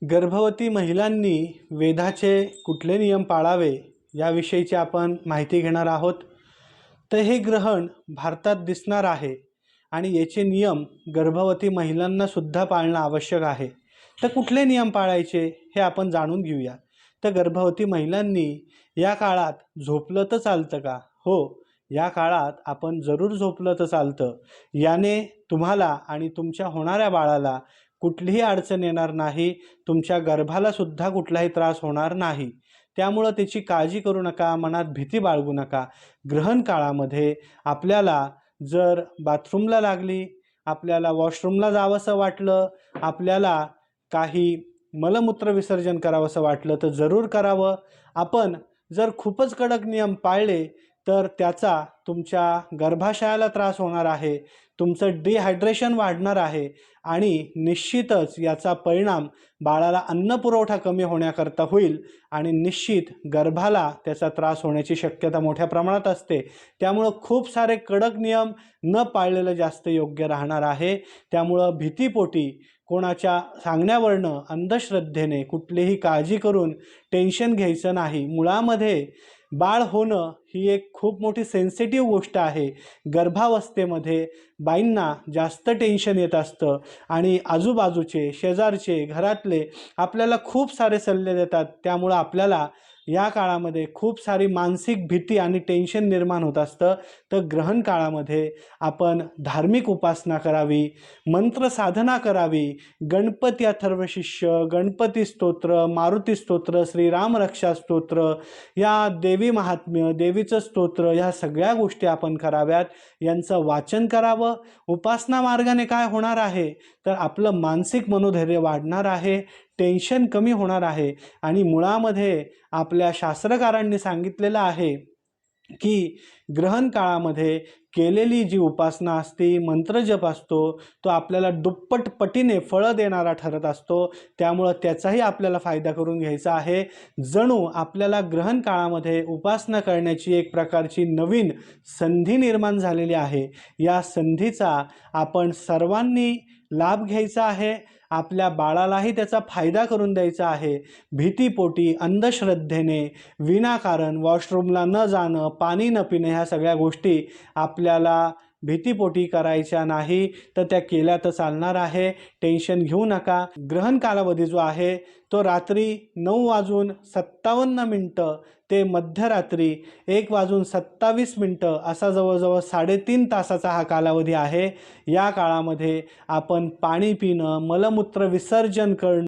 गर्भवती महिलांनी वेदाचे कुठले नियम पाळावे याविषयीची आपण माहिती घेणार आहोत। तर हे ग्रहण भारतात दिसणार आहे आणि याचे नियम गर्भवती महिलांना सुद्धा पाळणं आवश्यक आहे। तर कुठले नियम पाळायचे हे आपण जाणून घेऊया। तर गर्भवती महिलांनी या काळात झोपलं तर चालतं का? हो, या काळात आपण जरूर झोपलं तर चालतं। याने तुम्हाला आणि तुमच्या होणाऱ्या बाळाला कुठलीही अडचण येणार नाही, तुमच्या गर्भाला सुद्धा कुठलाही त्रास होणार नाही। त्यामुळे त्याची काळजी करू नका, मनात भीती बाळगू नका। ग्रहण काळामध्ये आपल्याला जर बाथरूमला लागली, आपल्याला वॉशरूमला जावंसं वाटलं, आपल्याला काही मलमूत्र विसर्जन करावंसं वाटलं तर जरूर करावं। आपण जर खूपच कडक नियम पाळले तर त्याचा तुमच्या गर्भाशयाला त्रास होणार आहे, तुमचं डिहायड्रेशन वाढणार आहे आणि निश्चितच याचा परिणाम बाळाला अन्न पुरवठा कमी होण्याकरता होईल आणि निश्चित गर्भाला त्याचा त्रास होण्याची शक्यता मोठ्या प्रमाणात असते। त्यामुळे खूप सारे कडक नियम न पाळलेलं जास्त योग्य राहणार आहे। त्यामुळे भीतीपोटी कोणाच्या सांगण्यावरनं अंधश्रद्धेने कुठलीही काळजी करून टेन्शन घ्यायचं नाही। मुळामध्ये बाळ होणं ही एक खूप मोठी सेन्सिटिव्ह गोष्ट आहे। गर्भावस्थेमध्ये बाईंना जास्त टेन्शन येत असतं आणि आजूबाजूचे, शेजारचे, घरातले आपल्याला खूप सारे सल्ले देतात। त्यामुळे आपल्याला या काळामध्ये खूप सारी मानसिक भीती आणि टेन्शन निर्माण होत असतं। तर ग्रहण काळामध्ये आपण धार्मिक उपासना करावी, मंत्र साधना करावी, गणपती अथर्वशीर्ष, गणपती स्तोत्र, मारुती स्तोत्र, श्रीराम रक्षा स्तोत्र, या देवी महात्म्य, देवीचं स्तोत्र, ह्या सगळ्या गोष्टी आपण कराव्यात। यांचं वाचन करावं। उपासना मार्गाने काय होणार आहे तर आपलं मानसिक मनोधैर्य वाढणार आहे, टेन्शन कमी होणार आहे आणि मुळामध्ये आपल्या शास्त्रकारांनी सांगितलेलं आहे की ग्रहण काळामध्ये केलेली जी उपासना असते, मंत्रजप असतो, तो आपल्याला दुप्पट पटीने फळं देणारा ठरत असतो। त्यामुळं त्याचाही आपल्याला फायदा करून घ्यायचा आहे। जणू आपल्याला ग्रहण काळामध्ये उपासना करण्याची एक प्रकारची नवीन संधी निर्माण झालेली आहे। या संधीचा आपण सर्वांनी लाभ घ्यायचा आहे, आपल्या बाळालाही त्याचा फायदा करून द्यायचा आहे। भीतीपोटी, अंधश्रद्धेने विनाकारण वॉशरूमला न जाणं, पाणी न पिणं, ह्या सगळ्या गोष्टी आपल्याला भीतीपोटी करायच्या नाही, तर त्या केल्या तर चालणार आहे। टेन्शन घेऊ नका। ग्रहण कालावधी जो आहे तो रात्री 9:57 ते मध्यरात्री 1:27 असा जवळजवळ 3.5 तासाचा हा कालावधी आहे। या काळामध्ये आपण पाणी पिणं, मलमूत्र विसर्जन करणं